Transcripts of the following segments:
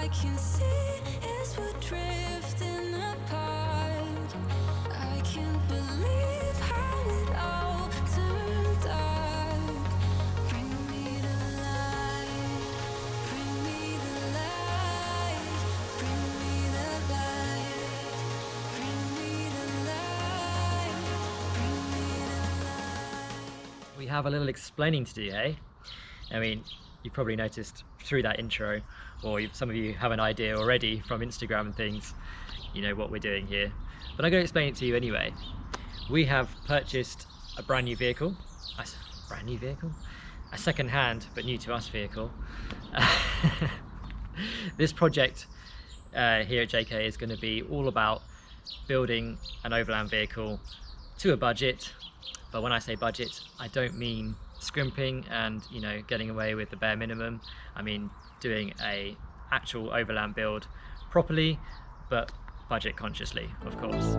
I can see is we're drifting apart. I can't believe how it all turned dark. Bring me the light, bring me the light, bring me the light, bring me the light, bring me the light. We have a little explaining to do, hey? I mean, you've probably noticed through that intro, or some of you have an idea already from Instagram and things, you know what we're doing here. But I'm going to explain it to you anyway. We have purchased a brand new vehicle, a second-hand but new to us vehicle. This project here at JK is going to be all about building an overland vehicle to a budget. But when I say budget, I don't mean scrimping and, you know, getting away with the bare minimum. I mean doing a actual overland build properly, but budget consciously, of course.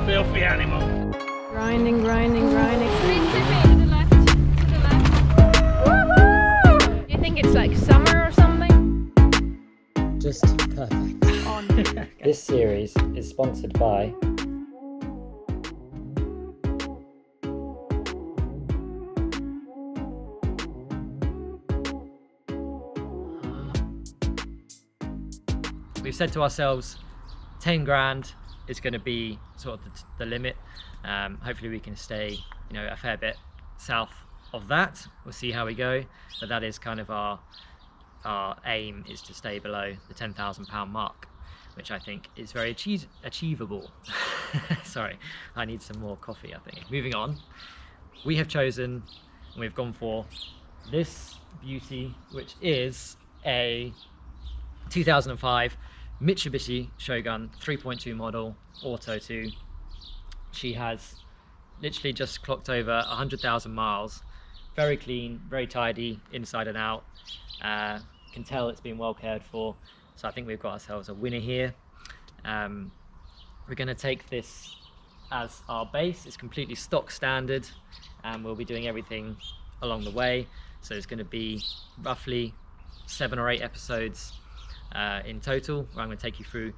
Filthy animal. Grinding, grinding, grinding. To the left, to the left. Woohoo! Do you think it's like summer or something? Just perfect. This series is sponsored by we've said to ourselves 10 grand is going to be sort of the limit. Hopefully we can stay, you know, a fair bit south of that. We'll see how we go, but that is kind of our aim, is to stay below the £10,000 mark, which I think is very achievable. Sorry, I need some more coffee, I think. Moving on, we have chosen, and we've gone for this beauty, which is a 2005 Mitsubishi Shogun 3.2 model Auto 2. She has literally just clocked over 100,000 miles. Very clean, very tidy inside and out. Can tell it's been well cared for. So I think we've got ourselves a winner here. We're going to take this as our base. It's completely stock standard, and we'll be doing everything along the way. So it's going to be roughly 7 or 8 episodes in total, where I'm going to take you through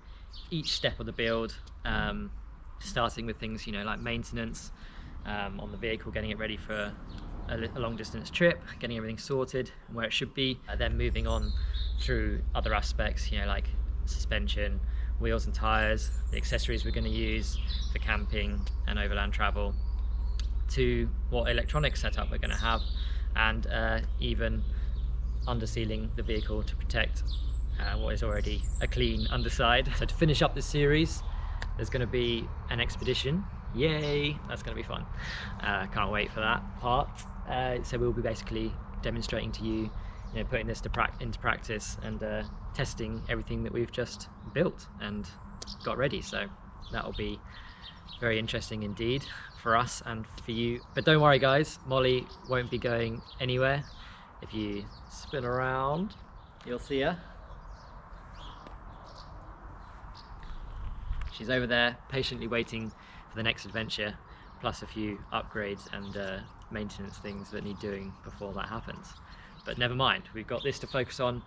each step of the build, starting with things, you know, like maintenance on the vehicle, getting it ready for a long distance trip, getting everything sorted and where it should be, then moving on through other aspects, you know, like suspension, wheels and tires, the accessories we're going to use for camping and overland travel, to what electronic setup we're going to have, and even undersealing the vehicle to protect what is already a clean underside. So to finish up this series, there's going to be an expedition. Yay, that's going to be fun. Can't wait for that part. So we'll be basically demonstrating to you, you know, putting this into practice and testing everything that we've just built and got ready. So that'll be very interesting indeed for us and for you. But don't worry guys, Molly won't be going anywhere. If you spin around, you'll see her. She's over there patiently waiting for the next adventure, plus a few upgrades and maintenance things that need doing before that happens. But never mind, we've got this to focus on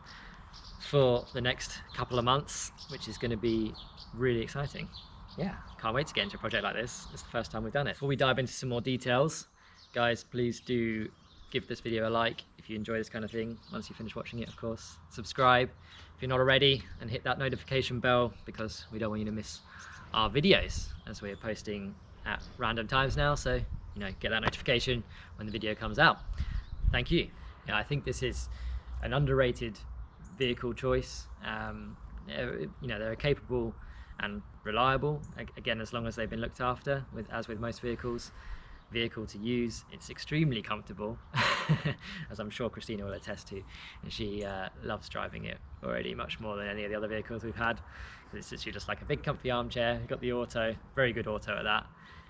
for the next couple of months, which is going to be really exciting. Yeah, can't wait to get into a project like this. It's the first time we've done it. Before we dive into some more details, guys, please do give this video a like if you enjoy this kind of thing, once you finish watching it, of course. Subscribe if you're not already, and hit that notification bell, because we don't want you to miss our videos, as we're posting at random times now. So, you know, get that notification when the video comes out. Thank you. Yeah, I think this is an underrated vehicle choice. You know, they're capable and reliable, again, as long as they've been looked after, as with most vehicles. Vehicle to use, it's extremely comfortable, as I'm sure Christina will attest to, and she loves driving it already much more than any of the other vehicles we've had. It's literally just like a big comfy armchair. You've got the auto, very good auto at that.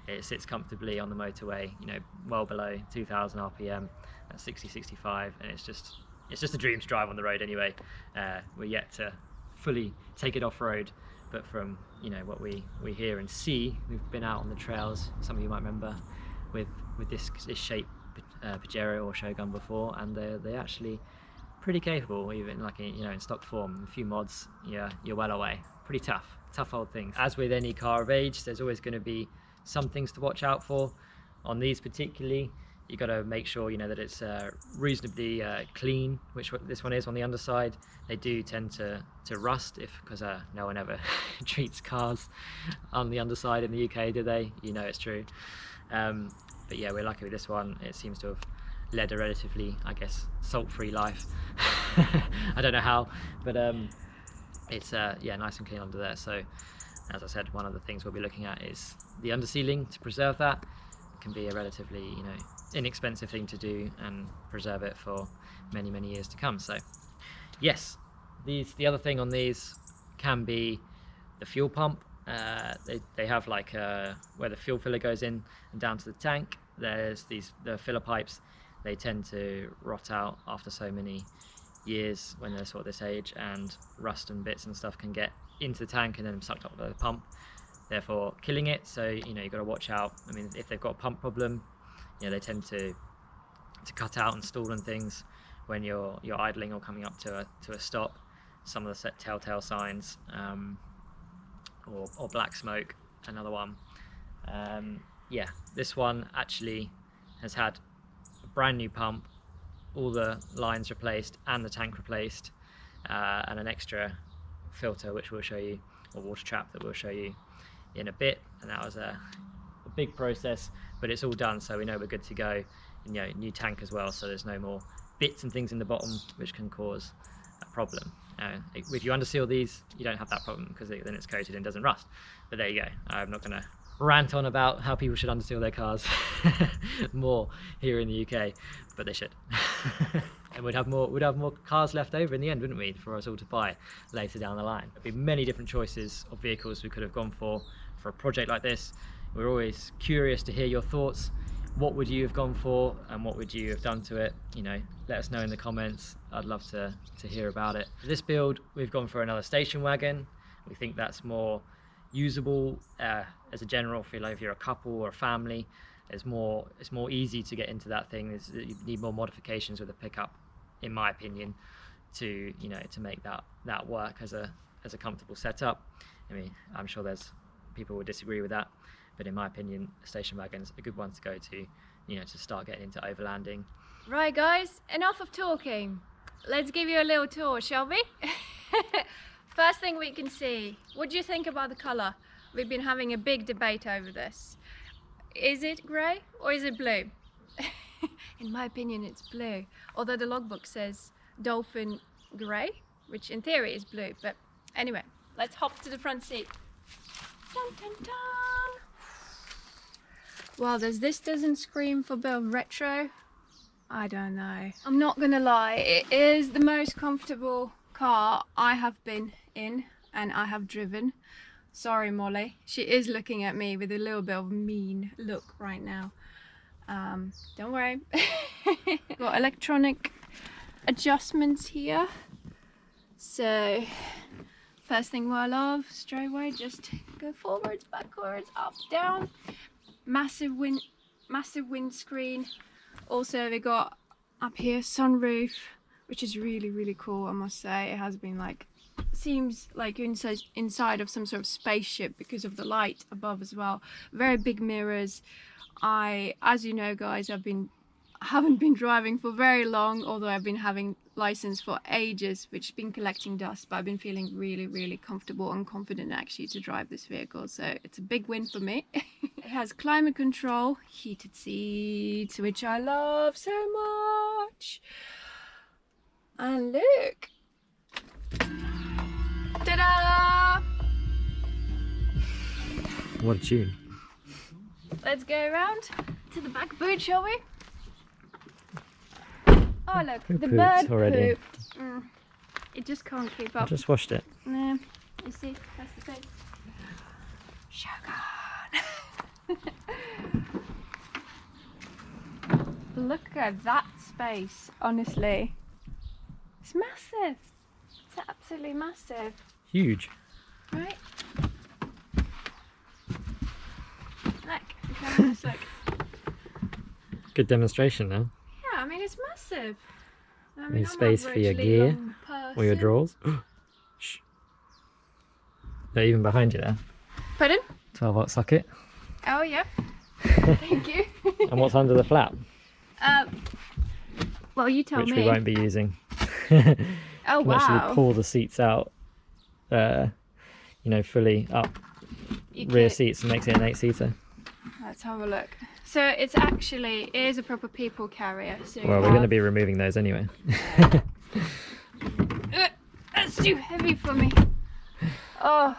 It sits comfortably on the motorway, you know, well below 2,000 RPM at 60-65, and it's just a dream to drive on the road anyway. We're yet to fully take it off-road, but from, you know, what we hear and see, we've been out on the trails, some of you might remember, with this shape Pajero or Shogun before, and they're actually pretty capable, even like in stock form. A few mods, yeah, you're well away. Pretty tough old things. As with any car of age, there's always going to be some things to watch out for. On these particularly, you got to make sure that it's reasonably clean, which this one is on the underside. They do tend to rust because no one ever treats cars on the underside in the UK, do they? It's true. But yeah, we're lucky with this one. It seems to have led a relatively, I guess, salt-free life. I don't know how, but it's yeah, nice and clean under there. So as I said, one of the things we'll be looking at is the undersealing to preserve that. It can be a relatively inexpensive thing to do and preserve it for many years to come. So yes, the other thing on these can be the fuel pump. They have like where the fuel filler goes in and down to the tank. There's the filler pipes. They tend to rot out after so many years when they're sort of this age, and rust and bits and stuff can get into the tank and then sucked up by the pump, therefore killing it. So you've got to watch out. I mean, if they've got a pump problem, they tend to cut out and stall and things when you're idling or coming up to a stop. Some of the telltale signs, or black smoke, another one. Yeah, this one actually has had a brand new pump, all the lines replaced and the tank replaced, and an extra filter which we'll show you, or water trap that we'll show you in a bit. And that was a big process, but it's all done, so we know we're good to go. And, new tank as well, so there's no more bits and things in the bottom which can cause a problem. If you underseal these, you don't have that problem because then it's coated and doesn't rust. But there you go. I'm not going to rant on about how people should underseal their cars more here in the UK, but they should. And we'd have more cars left over in the end, wouldn't we, for us all to buy later down the line. There'd be many different choices of vehicles we could have gone for a project like this. We're always curious to hear your thoughts. What would you have gone for, and what would you have done to it? Let us know in the comments. I'd love to hear about it. For this build, we've gone for another station wagon. We think that's more usable as a general. Feel like if you're a couple or a family, it's more easy to get into that thing. You need more modifications with a pickup, in my opinion, to make that work as a comfortable setup. I mean, I'm sure there's people would disagree with that, but in my opinion, a station wagon's a good one to go to, to start getting into overlanding. Right guys, enough of talking. Let's give you a little tour, shall we? First thing we can see, what do you think about the colour? We've been having a big debate over this. Is it grey or is it blue? In my opinion, it's blue. Although the logbook says dolphin grey, which in theory is blue. But anyway, let's hop to the front seat. Dun, dun, dun. Well, this doesn't scream for a bit of retro. I don't know. I'm not gonna lie, it is the most comfortable car I have been in and I have driven. Sorry, Molly. She is looking at me with a little bit of mean look right now. Don't worry. Got electronic adjustments here. So, first thing I love, straight away, just go forwards, backwards, up, down. Massive windscreen. Also, we got up here sunroof, which is really cool. I must say, it has been seems like you're inside of some sort of spaceship because of the light above as well. Very big mirrors. As you know, guys, haven't been driving for very long, although I've been having license for ages, which has been collecting dust, but I've been feeling really comfortable and confident actually to drive this vehicle, so it's a big win for me. It has climate control, heated seats, which I love so much. And look, ta-da! What a tune. Let's go around to the back boot, shall we? Oh look, the bird already. pooped. It just can't keep up. I just washed it. Yeah, you see, that's the face. Shogun! Look at that space, honestly. It's massive. It's absolutely massive. Huge. Right? Look, look. Good demonstration now. Yeah, I mean it's massive. I mean, Need I'm space for your averagely gear long or your person. drawers. Shh. They're even behind you there. Pardon? 12-volt socket. Oh yeah. Thank you. And what's under the flap? Well, you tell Which me. we won't be using. Oh You can wow. actually pull the seats out, you know, fully up. You Rear could- seats and makes it an 8-seater. Let's have a look. So it is a proper people carrier. So you Well, we're going to have- be removing those anyway. That's too heavy for me. Oh.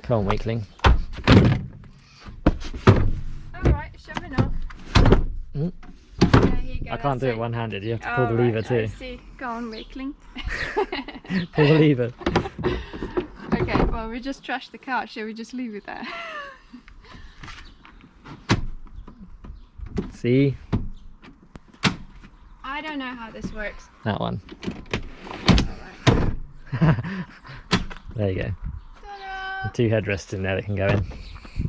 Come on, weakling. Alright, shoving off. Mm. Yeah, here you go. I can't do that's it one-handed. You have to pull the lever I too. see. Go on, weakling. Pull the lever. Okay, well, we just trashed the car. Shall we just leave it there? See? I don't know how this works. That one. Alright. There you go. Ta-da! 2 headrests in there that can go in.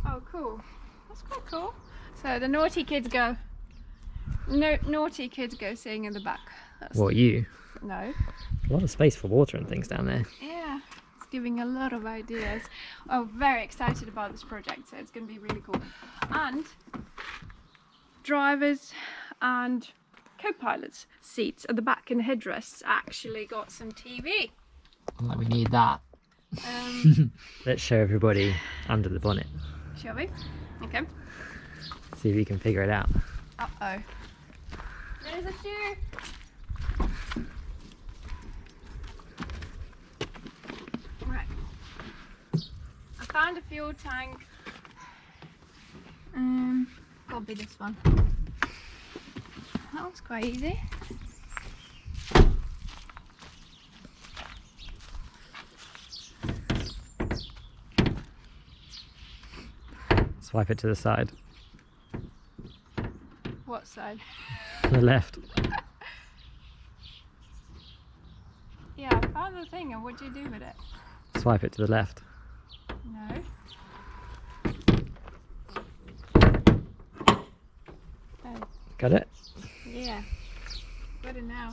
Oh, cool. That's quite cool. So the naughty kids go. No, naughty kids go sitting in the back. That's What, you? No. A lot of space for water and things down there. Yeah, it's giving a lot of ideas. Oh, very excited about this project, so it's going to be really cool. And drivers and co-pilots seats at the back and headrests actually got some TV. Like we need that. Let's show everybody under the bonnet. Shall we? Okay. See if you can figure it out. Uh-oh. There's a shoe. Right. I found a fuel tank. Probably this one. That was quite easy. Swipe it to the side. What side? The left. Yeah, I found the thing, and what do you do with it? Swipe it to the left. No. Oh, Got it? yeah. Got it now.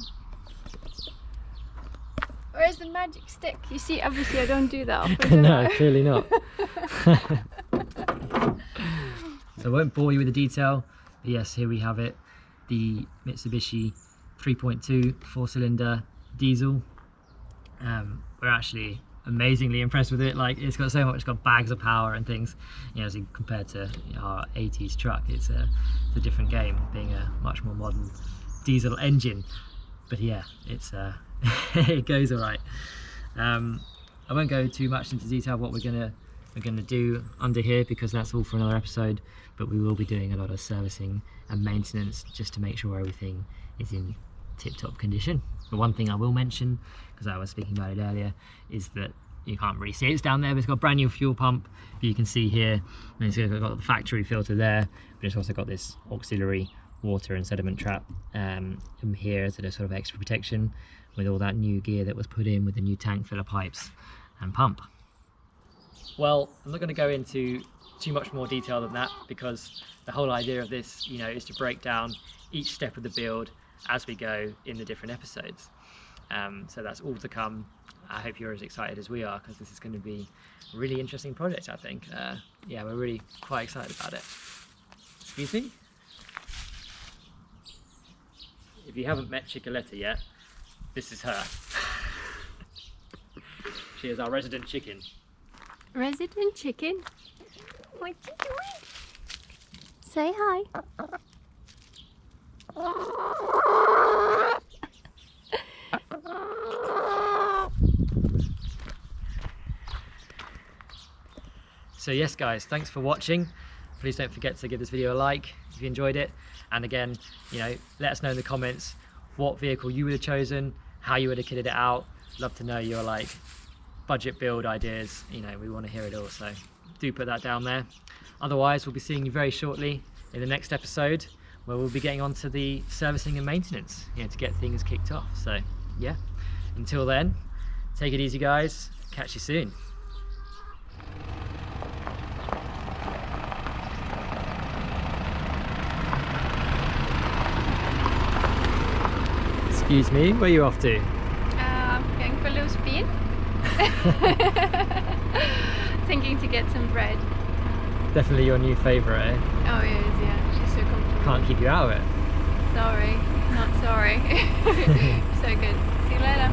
Where's the magic stick? You see, obviously I don't do that often, do No, I? clearly not. So I won't bore you with the detail, but yes, here we have it. The Mitsubishi 3.2 4-cylinder diesel. We're actually amazingly impressed with it. Like, it's got so much, it's got bags of power and things, you know, as compared to our 80s truck. It's a different game, being a much more modern diesel engine. But yeah, it's it goes all right. I won't go too much into detail what we're gonna do under here, because that's all for another episode. But we will be doing a lot of servicing and maintenance just to make sure everything is in tip-top condition. But one thing I will mention, because I was speaking about it earlier, is that you can't really see it. It's down there, but it's got a brand new fuel pump. But you can see here, and it's got the factory filter there, but it's also got this auxiliary water and sediment trap here as a sort of extra protection, with all that new gear that was put in with the new tank filler pipes and pump. Well, I'm not going to go into too much more detail than that, because the whole idea of this, you know, is to break down each step of the build as we go in the different episodes. So that's all to come. I hope you're as excited as we are, because this is going to be a really interesting project, I think. Yeah, we're really quite excited about it. Excuse me? If you haven't met Chicoletta yet, this is her. She is our resident chicken. Resident chicken. What you doing? Say hi. So yes guys, thanks for watching. Please don't forget to give this video a like if you enjoyed it. And again, you know, let us know in the comments what vehicle you would have chosen, how you would have kitted it out. Love to know your like budget build ideas. You know, we want to hear it all, so do put that down there. Otherwise, we'll be seeing you very shortly in the next episode, where we'll be getting on to the servicing and maintenance, you know, to get things kicked off. So yeah, until then, take it easy guys, catch you soon. Excuse me, where are you off to? Going for a little spin. Thinking to get some bread. Definitely your new favourite, eh? Oh, it is, yeah. She's so comfortable. Can't keep you out of it. Sorry, not sorry. So good. See you later.